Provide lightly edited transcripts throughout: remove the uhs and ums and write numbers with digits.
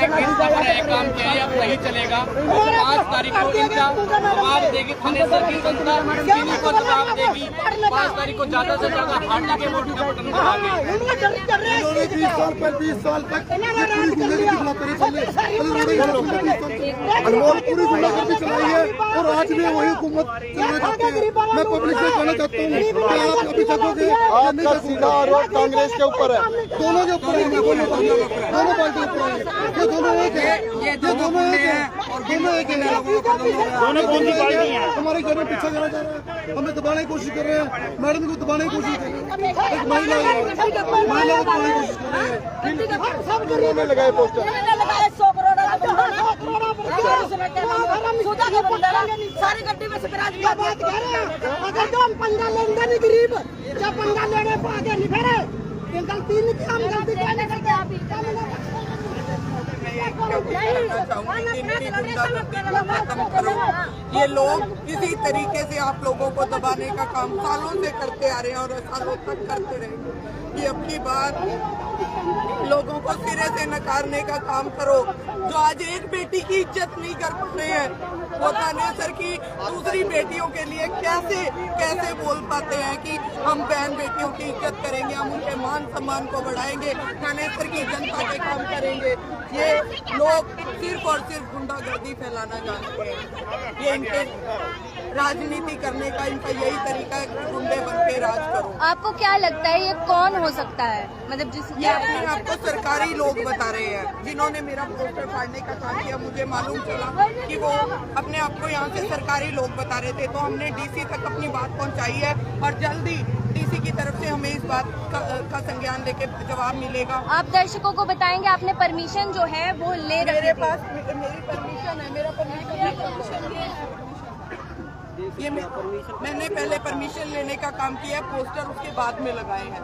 काम किया है, अब नहीं चलेगा। 5 तारीख को इनका जवाब देगी थाने सर की जनता, इनको जवाब देगी। 5 तारीख को ज्यादा से ज्यादा हारने के वोट का बटन दबाएंगे। इन्होंने 20 साल तक अनमोल पूरी गुंडागर्दी चलाई है और आज भी वही हुकूमत चलाना चाहते हैं। मैं पब्लिक से कहना चाहता हूँ कि आप अभी जगोगे, आपका सीधा आरोप कांग्रेस के ऊपर है, दोनों के ऊपर है, दोनों पार्टियों के ऊपर है, ये दोनों एक है, ये दोनों एक है और दोनों एक है। दोनों कौन सी पार्टी है? हमारे घर में पीछा करा जा रहा है, हमें दबाने की कोशिश कर रहे हैं, मैडम को दबाने की कोशिश कर रहे हैं, एक महिला को दबाने की कोशिश कर रहे हैं। में लगाए पोस्टर सारी गड्डी में अगर तो हम पंगा लेंगे नहीं गरीब, जब पंगा लेने को आगे नहीं बढ़े, गलती नहीं की, हम गलती क्या नहीं करते। ये लोग किसी तरीके से आप लोगों को दबाने का काम सालों से करते आ रहे हैं और सालों तक करते रहेंगे। ये अपनी बात लोगों को सिरे से नकारने का काम करो। जो आज एक बेटी की इज्जत नहीं कर रहे हैं, वो थानेसर की दूसरी बेटियों के लिए कैसे बोल पाते हैं कि हम बहन बेटियों की इज्जत करेंगे, हम उनके मान सम्मान को बढ़ाएंगे, थानेसर की जनता के काम करेंगे। ये लोग सिर्फ और सिर्फ गुंडागर्दी फैलाना जानते हैं। ये इनके राजनीति करने का इनका यही तरीका है कि गुंडे बन के राज करो। आपको क्या लगता है ये कौन हो सकता है? मतलब ये अपने आप को सरकारी लोग बता रहे हैं, जिन्होंने मेरा पोस्टर फाड़ने का काम किया। मुझे मालूम चला कि वो अपने आप को यहाँ से सरकारी लोग बता रहे थे, तो हमने डीसी तक अपनी बात पहुँचाई है और जल्दी डीसी की तरफ से हमें इस बात का संज्ञान लेके जवाब मिलेगा। आप दर्शकों को बताएंगे आपने परमिशन जो है वो ले रखी मेरे पास मेरी परमिशन है, मेरा परमिशन ये मैंने पहले परमिशन लेने का काम किया है, पोस्टर उसके बाद में लगाए हैं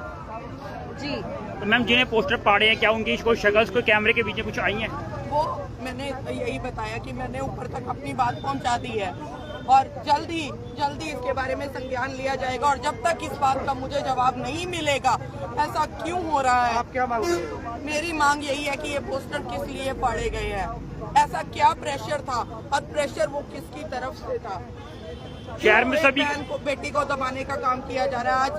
जी। तो मैम जिन्हें पोस्टर पाड़े हैं, क्या उनकी कोई शक्ल कोई कैमरे के पीछे कुछ आई है? वो मैंने यही बताया कि मैंने ऊपर तक अपनी बात पहुंचा दी है और जल्दी इसके बारे में संज्ञान लिया जाएगा। और जब तक इस बात का मुझे जवाब नहीं मिलेगा ऐसा क्यों हो रहा है। आप क्या मांग रहे हैं? मेरी मांग यही है कि ये पोस्टर किस लिए फाड़े गए हैं, ऐसा क्या प्रेशर था और प्रेशर वो किसकी तरफ से था। शहर में सभी बेटी को दबाने का काम किया जा रहा है। आज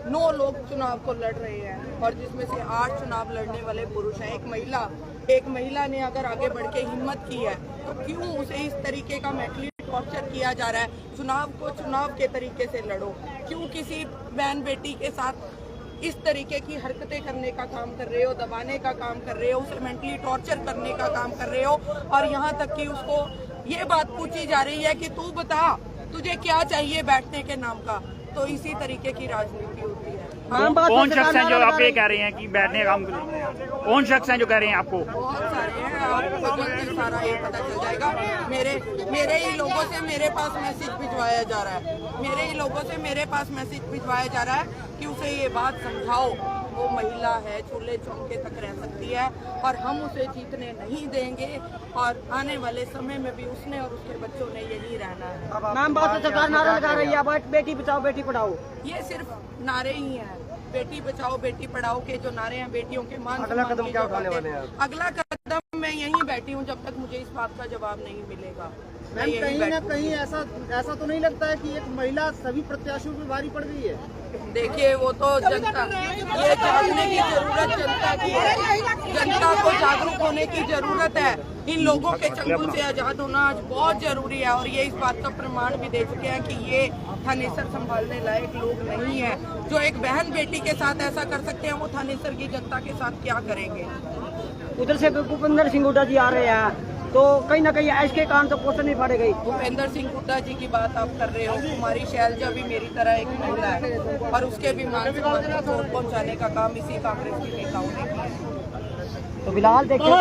9 लोग चुनाव को लड़ रहे हैं और जिसमें से 8 चुनाव लड़ने वाले पुरुष हैं। एक महिला ने अगर आगे बढ़ के हिम्मत की है तो क्यों उसे इस तरीके का मेंटली टॉर्चर किया जा रहा है। चुनाव को चुनाव के तरीके से लड़ो, क्यों किसी बहन बेटी के साथ इस तरीके की हरकतें करने का काम कर रहे हो, दबाने का काम कर रहे हो, उसे मेंटली टॉर्चर करने का काम कर रहे हो। और यहाँ तक कि उसको ये बात पूछी जा रही है कि तू बता तुझे क्या चाहिए बैठने के नाम का। तो इसी तरीके की राजनीति होती है। कौन शख्स हैं जो आप ये कह रहे हैं कि बैठने का काम, कौन शख्स हैं जो कह रहे हैं आपको? बहुत सारे हैं, आपको जल्दी सारा ये पता चल जाएगा। मेरे ही लोगों से मेरे पास मैसेज भिजवाया जा रहा है, मेरे ही लोगों से मेरे पास मैसेज भिजवाया जा रहा है कि उसे ये बात समझाओ, वो महिला है, चूल्हे चौके तक रह सकती है और हम उसे जीतने नहीं देंगे और आने वाले समय में भी उसने और उसके बच्चों ने यही रहना है। नाम बात सरकार नारा लगा रही है, बेटी बचाओ बेटी पढ़ाओ। ये सिर्फ नारे ही हैं। बेटी बचाओ बेटी पढ़ाओ के जो नारे हैं, बेटियों के मान अगला कदम क्या उठाने वाले हैं? अगला कदम मैं यहीं बैठी हूँ जब तक मुझे इस बात का जवाब नहीं मिलेगा। कहीं ना कहीं ऐसा तो नहीं लगता है कि एक महिला सभी प्रत्याशियों पर भारी पड़ गई है? देखिए वो तो जनता, ये जागने की जरूरत जनता की है, जनता को जागरूक होने की जरूरत है। इन लोगों के चंगुल से आजाद होना आज बहुत जरूरी है और ये इस बात का प्रमाण भी दे चुके हैं कि ये थानेसर संभालने लायक लोग नहीं है। जो एक बहन बेटी के साथ ऐसा कर सकते हैं, वो थानेसर की जनता के साथ क्या करेंगे। उधर से भूपेंद्र सिंह हुड्डा जी आ रहे हैं, तो कहीं ना कहीं ऐश के कारण तो पोस्टर नहीं फाड़े गई। भूपेंद्र सिंह हुड्डा जी की बात आप कर रहे हो, कुमारी शैलजा भी मेरी तरह एक महिला है और उसके भी मान सम्मान को चोट पहुँचाने का काम इसी कांग्रेस के नेताओं ने किया। तो फिलहाल देखिए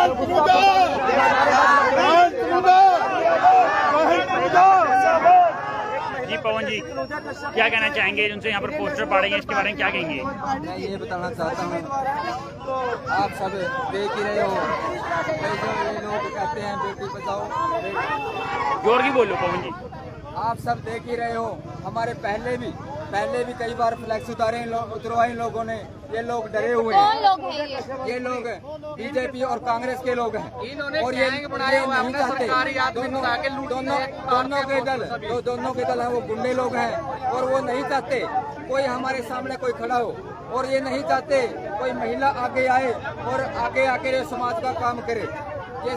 जी पवन जी क्या कहना चाहेंगे, उनसे यहाँ पर पोस्टर पाड़ेंगे, इसके बारे में क्या कहेंगे? मैं ये बताना चाहता हूँ, आप सब देख ही रहे हो, ये लोग कहते हैं बेटी बचाओ, जोर की बोलो पवन जी। आप सब देख ही रहे हो, हमारे पहले भी पहले भी कई बार फ्लैक्स उतरवाए इन लोगों ने। ये लोग डरे हुए कौन हैं। लोग हैं ये लोग बीजेपी और कांग्रेस के लोग हैं। इन्होंने और ये गैंग बनाया हुआ है, नहीं अपने चाहते। सरकारी आदमी उठा के लूट दोनों के दल हैं वो गुंडे लोग हैं और वो नहीं चाहते कोई हमारे सामने कोई खड़ा हो। और ये नहीं चाहते कोई महिला आगे आए और आगे आके समाज का काम करे। ये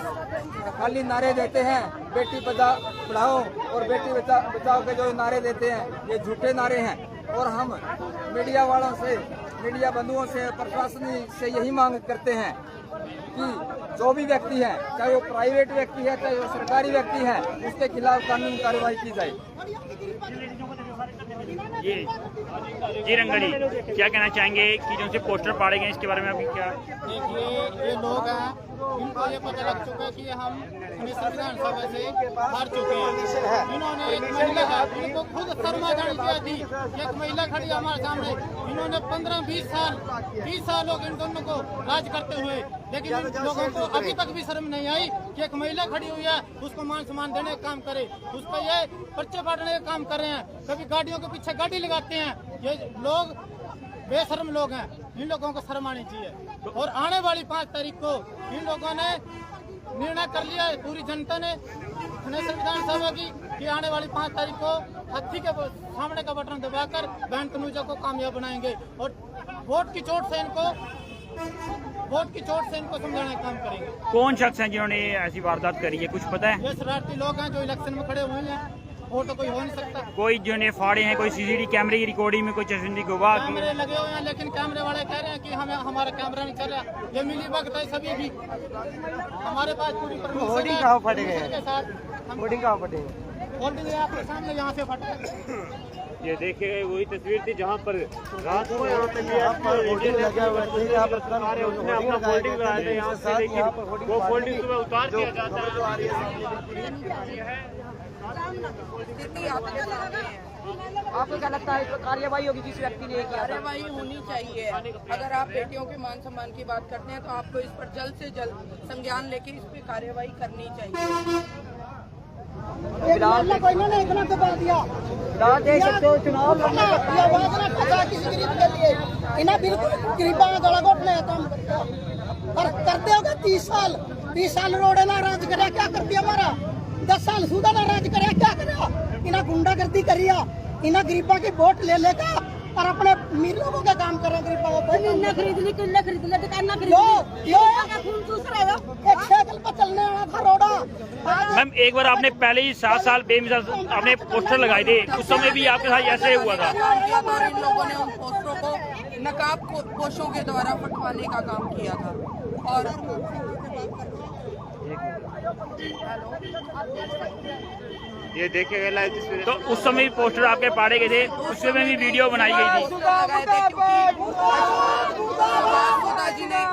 खाली नारे देते हैं बेटी पढ़ाओ और बेटी बचाओ के जो नारे देते हैं ये झूठे नारे हैं। और हम मीडिया वालों से, मीडिया बंधुओं से, प्रशासन से यही मांग करते हैं कि जो भी व्यक्ति है, चाहे वो प्राइवेट व्यक्ति है चाहे वो सरकारी व्यक्ति है, उसके खिलाफ कानूनी कार्रवाई की जाए। जी रंगड़ी, क्या कहना चाहेंगे कि जो से पोस्टर पाड़े गए इसके बारे में अभी क्या? देखिए, ये लोग हैं इनको ये पता लग चुका है कि हम संविधान सभा से हार चुके हैं। इन्होंने एक महिला है, इनको खुद शर्मा जानी चाहिए थी। एक महिला खड़ी हमारे सामने, इन्होंने 15-20 साल हो गए इन दोनों को राज करते हुए, लेकिन इन लोगों को अभी तक भी शर्म नहीं आई कि एक महिला खड़ी हुई है उसको मान सम्मान देने का काम करे, उसको ये पर्चे फाड़ने का काम कर रहे हैं। कभी गाड़ियों के पीछे गाड़ी लगाते हैं। ये लोग बेशर्म लोग हैं, इन लोगों को शर्म आनी चाहिए। और आने वाली 5 तारीख को इन लोगों ने निर्णय कर लिया है, पूरी जनता ने संविधान सभा की, कि आने वाली 5 तारीख को हाथी के सामने का बटन दबाकर बहन तनुजा को कामयाब बनाएंगे और वोट की चोट से इनको समझाने का काम करेंगे। कौन शख्स हैं जिन्होंने ऐसी वारदात करी है, कुछ पता है? ये शरारती लोग हैं जो इलेक्शन में खड़े हुए हैं, और तो कोई हो नहीं सकता। कोई जिन्होंने फाड़े हैं, कोई सीसीटीवी कैमरे की रिकॉर्डिंग में कोई चश्मदी गवाह की? कैमरे लगे हुए हैं, लेकिन कैमरे वाले कह रहे हैं कि हमारा कैमरा नहीं चल रहा। ये मिली भगत है सभी भी, हमारे पास पूरी होर्डिंग कहाँ फटे के साथ होर्डिंग कहाँ फटे? होर्डिंग आपके सामने यहाँ से फटे। ये देखिए वही तस्वीर थी जहाँ पर रात को यहाँ पे उसने अपना फोल्डिंग लगाया था यहाँ से, लेकिन वो फोल्डिंग सुबह उतार दिया जाता है। आपको क्या लगता है इस पर कार्रवाई होगी जिस व्यक्ति ने किया? कार्रवाई होनी चाहिए। अगर आप बेटियों के मान सम्मान की बात करते हैं तो आपको इस पर जल्द से जल्द संज्ञान लेके इस पे कार्रवाई करनी चाहिए। कोई ने इतना दबा दिया, देख सकते हो चुनाव लड़ने किसी गरीब के लिए इन्हें बिल्कुल गरीबा गला घोटने करते हो 30 साल रोड ना राज करे, क्या करती हमारा 10 साल सूदा ना राज करे, क्या करे? इन्हें गुंडागर्दी करिया, इन्हें गरीबा की वोट ले लेगा और अपने अमीर लोगों का काम कर रहे हैं। गरीबों को खरीद ली, दुकान खरीद ली, एक साइकिल पर चलने वाला था रोड़ा। मैम, एक बार आपने पहले ही 7 साल बेमिसाल आपने पोस्टर लगाए थे, उस समय भी आपके साथ ऐसे हुआ था? और इन लोगों ने उन पोस्टरों को नकाब पोशों के द्वारा फटवाने का काम किया था। और ये देखिए लाइव तस्वीर। तो उस समय भी पोस्टर आपके पाड़े गए थे, उस समय भी वीडियो बनाई गई थी? सुधा जी ने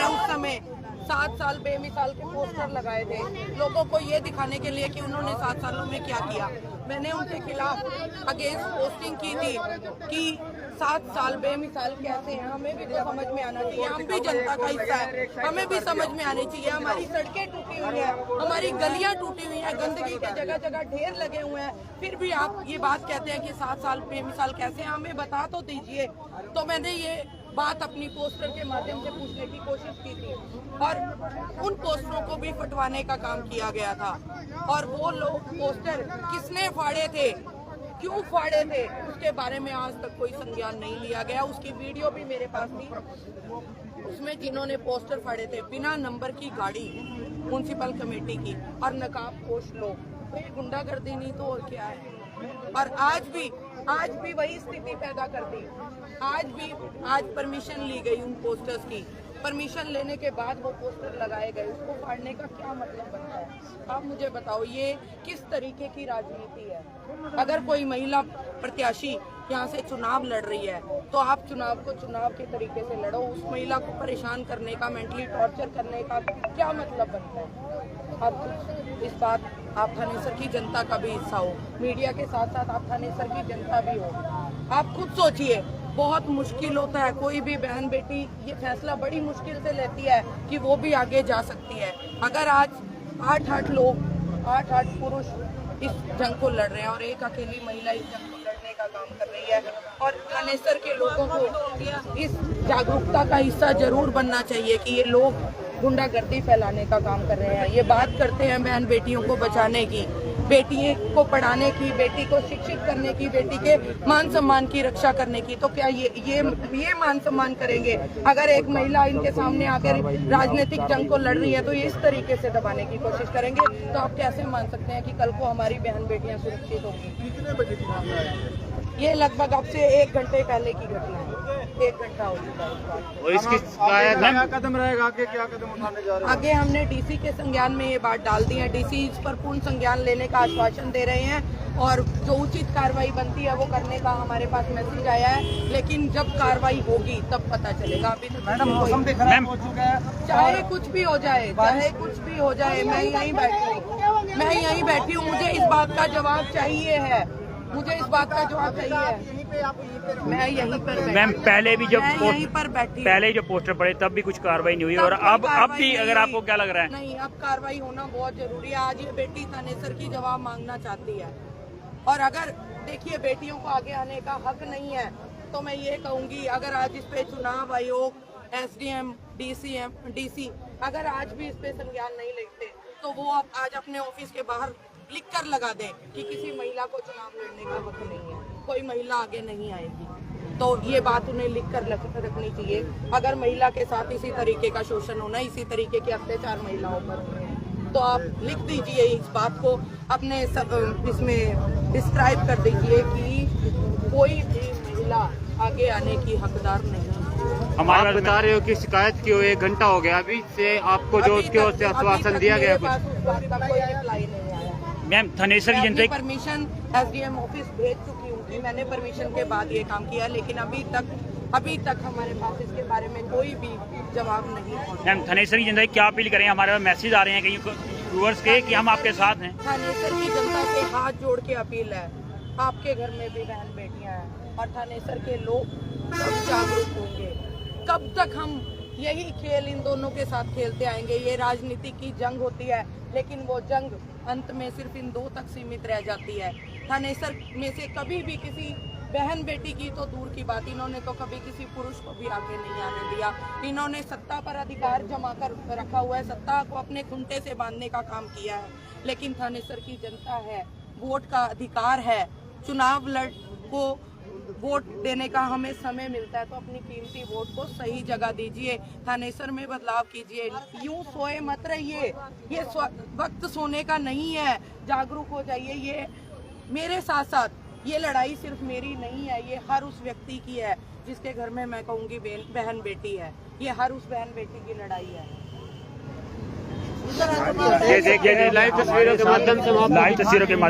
उस समय 7 साल बेमिसाल के पोस्टर लगाए थे, लोगों को ये दिखाने के लिए कि उन्होंने 7 सालों में क्या किया। मैंने उनके खिलाफ अगेंस्ट पोस्टिंग की थी कि 7 साल बेमिसाल कैसे हैं, हमें भी तो समझ में आना चाहिए। हम भी जनता का हिस्सा है, हमें भी समझ में आनी चाहिए। हमारी सड़कें टूटी हुई हैं, हमारी गलियां टूटी हुई हैं, गंदगी के जगह जगह ढेर लगे हुए हैं, फिर भी आप ये बात कहते हैं कि 7 साल बेमिसाल कैसे हैं, हमें बता तो दीजिए। तो मैंने ये बात अपनी पोस्टर के माध्यम से पूछने की कोशिश की थी और उन पोस्टरों को भी फटवाने का काम किया गया था। और वो लोग पोस्टर किसने फाड़े थे, क्यों फाड़े थे, उसके बारे में आज तक कोई संज्ञान नहीं लिया गया। उसकी वीडियो भी मेरे पास थी, उसमें जिन्होंने पोस्टर फाड़े थे बिना नंबर की गाड़ी म्युनिसिपल कमेटी की और नकाबपोश लोग, तो ये गुंडागर्दी नहीं तो और क्या है। और आज भी वही स्थिति पैदा कर दी। आज परमिशन ली गई उन पोस्टर्स की, परमिशन लेने के बाद वो पोस्टर लगाए गए, उसको फाड़ने का क्या मतलब बनता है? आप मुझे बताओ, ये किस तरीके की राजनीति है? अगर कोई महिला प्रत्याशी यहाँ से चुनाव लड़ रही है तो आप चुनाव को चुनाव के तरीके से लड़ो। उस महिला को परेशान करने का, मेंटली टॉर्चर करने का क्या मतलब बनता है? अब इस बात आप थानेसर की जनता का भी हिस्सा हो, मीडिया के साथ साथ आप थानेसर की जनता भी हो। आप खुद सोचिए, बहुत मुश्किल होता है, कोई भी बहन बेटी ये फैसला बड़ी मुश्किल से लेती है कि वो भी आगे जा सकती है। अगर आज 8 लोग, 8 पुरुष इस जंग को लड़ रहे हैं और एक अकेली महिला इस जंग को लड़ने का काम कर रही है। और थानेसर के लोगों को इस जागरूकता का हिस्सा जरूर बनना चाहिए कि ये लोग गुंडागर्दी फैलाने का काम कर रहे हैं। ये बात करते हैं बहन बेटियों को बचाने की, बेटी को पढ़ाने की, बेटी को शिक्षित करने की, बेटी के मान सम्मान की रक्षा करने की, तो क्या ये मान सम्मान करेंगे? अगर एक महिला इनके सामने आकर राजनीतिक जंग को लड़ रही है तो ये इस तरीके से दबाने की कोशिश करेंगे, तो आप कैसे मान सकते हैं कि कल को हमारी बहन बेटियां सुरक्षित होंगी? कितने बजे की घटना है? ये लगभग अब से 1 घंटे पहले की घटना है। 1 घंटा हो चुका है। और इसकी क्या कदम रहेगा आगे, क्या कदम उठाने जा रहे हैं? आगे हमने डीसी के संज्ञान में ये बात डाल दी है। डीसी इस पर पूर्ण संज्ञान लेने का आश्वासन दे रहे हैं और जो उचित कार्रवाई बनती है वो करने का हमारे पास मैसेज आया है, लेकिन जब कार्रवाई होगी तब पता चलेगा। अभी तक मैडम मौसम भी खराब हो चुका है, चाहे कुछ भी हो जाए, चाहे कुछ भी हो जाए, मैं यहीं बैठी हूँ। मुझे इस बात का जवाब चाहिए है, मुझे इस बात का जवाब चाहिए। मैं यहीं पर मैम पहले भी जब यहीं पर बैठी, पहले जो पोस्टर पड़े तब भी कुछ कार्रवाई नहीं हुई और अब भी अगर आपको क्या लग रहा है? नहीं, अब कार्रवाई होना बहुत जरूरी है। आज ये बेटी थानेसर की जवाब मांगना चाहती है और अगर देखिए बेटियों को आगे आने का हक नहीं है तो मैं ये कहूँगी, अगर आज इस पे चुनाव आयोग, SDM, DC अगर आज भी इस पे संज्ञान नहीं लेते तो वो आज अपने ऑफिस के बाहर लिख कर लगा दें कि किसी महिला को चुनाव लड़ने का हक नहीं है, कोई महिला आगे नहीं आएगी। तो ये बात उन्हें लिख कर रखनी चाहिए। अगर महिला के साथ इसी तरीके का शोषण होना, इसी तरीके के अत्याचार महिलाओं पर होने, तो आप लिख दीजिए इस बात को, अपने इसमें डिस्क्राइब कर दीजिए कि कोई भी महिला आगे आने की हकदार नहीं। हमारा बता रहे हो कि शिकायत की 1 घंटा हो गया, अभी से आपको जो उसकी ओर से आश्वासन दिया गया कुछ? उस बात का कोई रिप्लाई नहीं आया। मैम थानेसर की जनता परमिशन SDM ऑफिस भेज चुकी हूँ कि मैंने परमिशन के बाद ये काम किया, लेकिन अभी तक हमारे पास इसके बारे में कोई भी जवाब नहीं पहुँचा। मैम थानेसर की जनता क्या अपील करें? हमारे पास मैसेज आ रहे हैं कहीं व्यूअर्स के कि हम आपके साथ हैं। थानेसर की जनता से हाथ जोड़ के अपील है, आपके घर में भी बहन बेटियां हैं और थानेसर के लोग सब जागरूक होंगे। कब तक हम यही खेल इन दोनों के साथ खेलते आएंगे? ये राजनीति की जंग होती है, लेकिन वो जंग अंत में सिर्फ इन 2 तक सीमित रह जाती है। थानेसर में से कभी भी किसी बहन बेटी की तो दूर की बात, इन्होंने तो कभी किसी पुरुष को भी आगे नहीं आने दिया। इन्होंने सत्ता पर अधिकार जमा कर रखा हुआ है, सत्ता को अपने खूंटे से बांधने का काम किया है। लेकिन थानेसर की जनता है, वोट का अधिकार है, चुनाव को वोट देने का हमें समय मिलता है, तो अपनी कीमती वोट को सही जगह दीजिए, थानेसर में बदलाव कीजिए। यूं सोए मत रहिए, ये वक्त सोने का नहीं है, जागरूक हो जाइए। ये मेरे साथ साथ ये लड़ाई सिर्फ मेरी नहीं है, ये हर उस व्यक्ति की है जिसके घर में मैं कहूँगी बहन बेटी है। ये हर उस बहन बेटी की लड़ाई है। ये देखिए लाइव तस्वीरों के माध्यम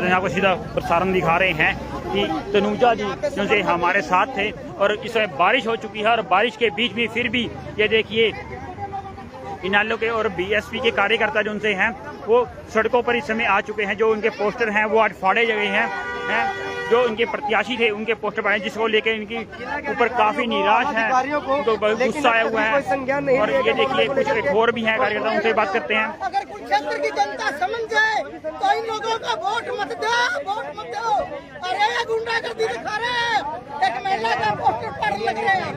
से आपको सीधा प्रसारण दिखा रहे हैं कि तनुजा जी जो से हमारे साथ थे और इस समय बारिश हो चुकी है और बारिश के बीच में फिर भी ये देखिए इनालो के और BSP के कार्यकर्ता जो उनसे हैं वो सड़कों पर इस समय आ चुके हैं। जो उनके पोस्टर हैं वो आज फाड़े गए हैं। जो उनके प्रत्याशी थे उनके पोस्टर पड़े, जिसको लेकर इनकी ऊपर काफी निराश है, उनको गुस्सा आया हुआ है। और ये देखिए कुछ एक और भी हैं कार्यकर्ता, उनसे बात करते हैं। अगर कुछ क्षेत्र की जनता समझ जाए तो इन लोगों का वोट मत दो। अरे गुंडागर्दी दिखा रहे हैं, एक महिला का पोस्टर पर लग रहे हैं,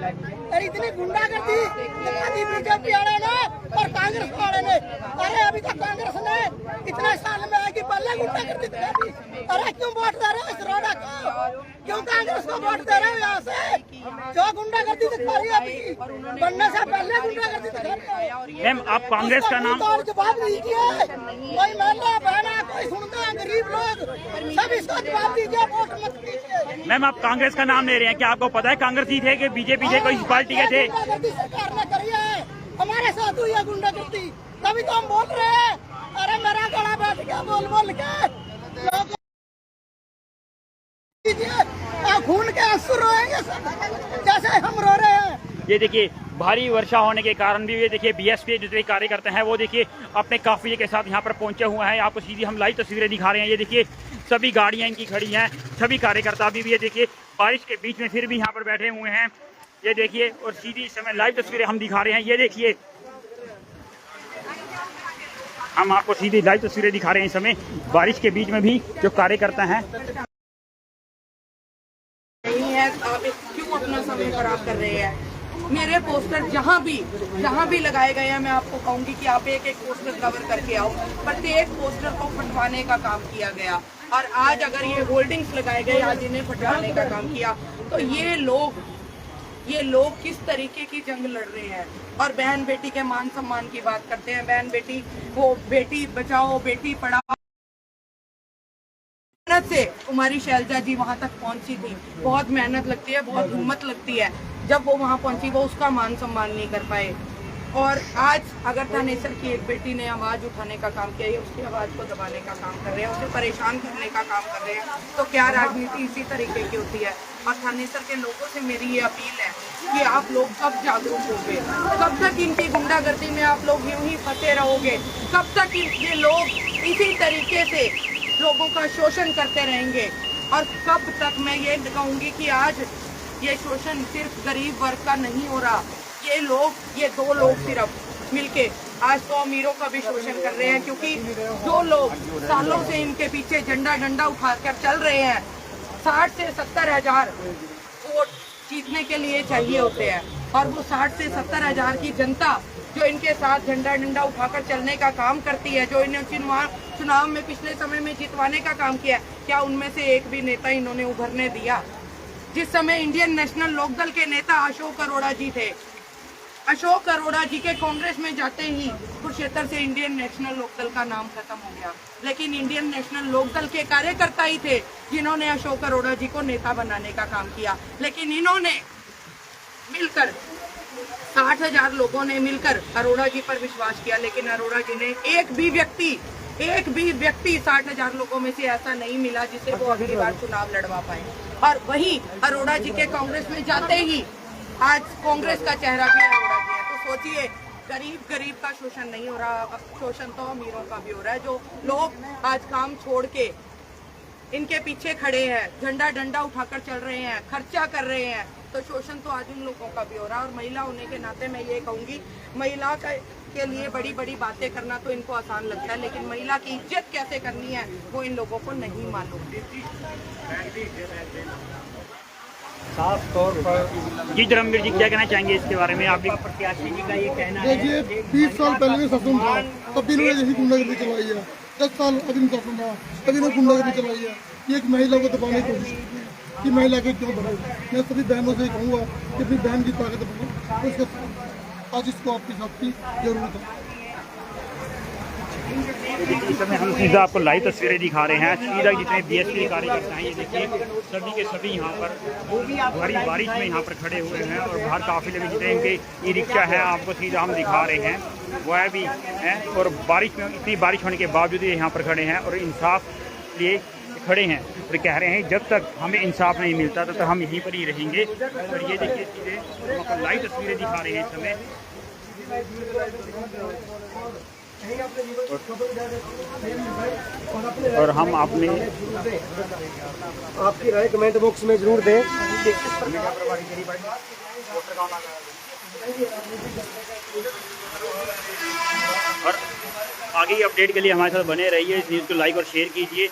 अरे इतनी गुंडागर्दी दिखा दी बीजेपी वाले ने और कांग्रेस वाले ने। अरे अभी तक कांग्रेस ने इतने साल में आएगी, पहले गुंडागर्दी दिखा दी। अरे क्यों वोट दे रहे हो इस रोड़ा को? क्यों कांग्रेस को वोट दे रहे हो? यहाँ से जो गुंडागर्दी दिखा रही है अभी, बनने से पहले गुंडागर्दी दिखा रही है। मैम आप कांग्रेस का नाम जवाब दीजिए, कोई महिला बहना कोई सुनता है, गरीब लोग सब इसका जवाब दीजिए, वोट मत दीजिए। मैम आप कांग्रेस का नाम ले रहे हैं, क्या आपको पता है कांग्रेस ही थे कि बीजेपी थे, कोई पार्टी के थे? सरकार ने करी है, हमारे साथ हुई है गुंडागर्दी, तभी तो हम बोल रहे हैं। अरे मेरा गला बैठ गया बोल के लोग खून के आंसू रोएंगे जैसे हम रो रहे हैं। ये देखिए भारी वर्षा होने के कारण भी ये देखिए BSP जितने कार्यकर्ता हैं वो देखिए अपने काफिले के साथ यहाँ पर पहुंचे हुए हैं। आपको सीधी हम लाइव तस्वीरें दिखा रहे हैं। ये देखिए सभी गाड़ियां इनकी खड़ी हैं, सभी कार्यकर्ता भी ये देखिए बारिश के बीच में फिर भी यहाँ पर बैठे हुए हैं। ये देखिए और सीधी इस समय लाइव तस्वीरें हम दिखा रहे हैं। ये देखिए हम आपको सीधी लाइव तस्वीरें दिखा रहे हैं इस समय बारिश के बीच में भी जो कार्यकर्ता हैं। नहीं है, आप क्यों अपना समय खराब कर रहे हैं? मेरे पोस्टर जहाँ भी लगाए गए हैं, मैं आपको कहूँगी कि आप एक पोस्टर कवर करके आओ। प्रत्येक पोस्टर को फटवाने का काम किया गया और आज अगर ये होल्डिंग्स लगाए गए, आज इन्हें फटवाने का काम किया, तो ये लोग किस तरीके की जंग लड़ रहे हैं। और बहन बेटी के मान सम्मान की बात करते हैं। बहन बेटी, वो बेटी बचाओ बेटी पढ़ाओ से कुमारी शैलजा जी वहां तक पहुंची थी। बहुत मेहनत लगती है, बहुत हिम्मत लगती है। जब वो वहां पहुंची, वो उसका मान सम्मान नहीं कर पाए। और आज अगर थानेसर की एक बेटी ने आवाज उठाने का काम किया, उसकी आवाज को दबाने का काम कर रहे हैं, उसे परेशान करने का काम कर रहे हैं, तो क्या राजनीति इसी तरीके की होती है? और थानेसर के लोगों से मेरी ये अपील है कि आप लोग कब जागरूक होंगे? कब तक इनकी गुंडागर्दी में आप लोग यूं ही फंसे रहोगे? कब तक ये लोग इसी तरीके से लोगों का शोषण करते रहेंगे? और कब तक मैं ये कहूँगी कि आज ये शोषण सिर्फ गरीब वर्ग का नहीं हो रहा, ये दो लोग सिर्फ मिलके आज तो अमीरों का भी शोषण कर रहे हैं। क्योंकि जो लोग सालों से इनके पीछे झंडा डंडा उठाकर चल रहे हैं, 60 से 70 हजार वोट जीतने के लिए चाहिए होते हैं, और वो 60 से 70 हजार की जनता जो इनके साथ झंडा डंडा उठाकर चलने का काम करती है, जो इन्हें चुनाव में पिछले समय में जितवाने का काम किया, क्या उनमें से एक भी नेता इन्होंने उभरने दिया? जिस समय इंडियन नेशनल लोकदल के नेता अशोक अरोड़ा जी थे, अशोक अरोड़ा जी के कांग्रेस में जाते ही कुरुक्षेत्र से इंडियन नेशनल लोकदल का नाम खत्म हो गया। लेकिन इंडियन नेशनल लोकदल के कार्यकर्ता ही थे जिन्होंने अशोक अरोड़ा जी को नेता बनाने का काम किया। लेकिन इन्होंने मिलकर 60,000 लोगों ने मिलकर अरोड़ा जी पर विश्वास किया, लेकिन अरोड़ा जी ने एक भी व्यक्ति 60,000 लोगों में से ऐसा नहीं मिला जिससे वो अगली बार चुनाव लड़वा पाए। और वही अरोड़ा जी के कांग्रेस में जाते ही आज कांग्रेस का चेहरा भी अरोड़ा जी है। तो सोचिए, गरीब का शोषण नहीं हो रहा, शोषण तो अमीरों का भी हो रहा है। जो लोग आज काम छोड़ के इनके पीछे खड़े हैं, झंडा डंडा उठाकर चल रहे हैं, खर्चा कर रहे हैं, तो शोषण तो आज उन लोगों का भी हो रहा है। और महिला होने के नाते मैं ये कहूँगी, महिला के लिए बड़ी बड़ी बातें करना तो इनको आसान लगता है, लेकिन महिला की इज्जत कैसे करनी है वो इन लोगों को नहीं मालूम। साफ तौर पर जी धर्मवीर जी क्या कहना चाहेंगे इसके बारे में? आप प्रत्याशी जी का ये कहना है। देखिए, 20 साल पहले भी शासन था, तब भी इन्होंने यही गुंडागर्दी चलाई है। 10 साल अभी शासन था, तभी इन्होंने गुंडागर्दी चलाई है। ये एक महिला को दबाने की कोशिश की है कि महिला को क्यों बढ़ाई। मैं सभी बहनों से कहूँगा कि अपनी बहन की ताकत बढ़ाओ, उसके आज इसको आपके साथ की जरूरत है। इस समय हम सीधा आपको लाइव तस्वीरें दिखा रहे हैं। सीधा जितने बीएसपी कार्यकर्ता हैं, ये देखिए सभी के सभी यहाँ पर भारी बारिश में यहाँ पर खड़े हुए हैं, और बाहर काफिले में जितने इनके ई रिक्शा हैं आपको सीधा हम दिखा रहे हैं, वह भी हैं। और बारिश में, इतनी बारिश होने के बावजूद ये यहाँ पर खड़े हैं और इंसाफ लिए खड़े हैं और कह रहे हैं जब तक हमें इंसाफ नहीं मिलता तब तक हम यहीं पर ही रहेंगे। और ये देखिए सीधे हम आपको लाइव तस्वीरें दिखा रहे हैं इस समय। और हम अपने आपकी राय कमेंट बॉक्स में जरूर दें। और आगे की अपडेट के लिए हमारे साथ बने रहिए। इस न्यूज़ को लाइक और शेयर कीजिए।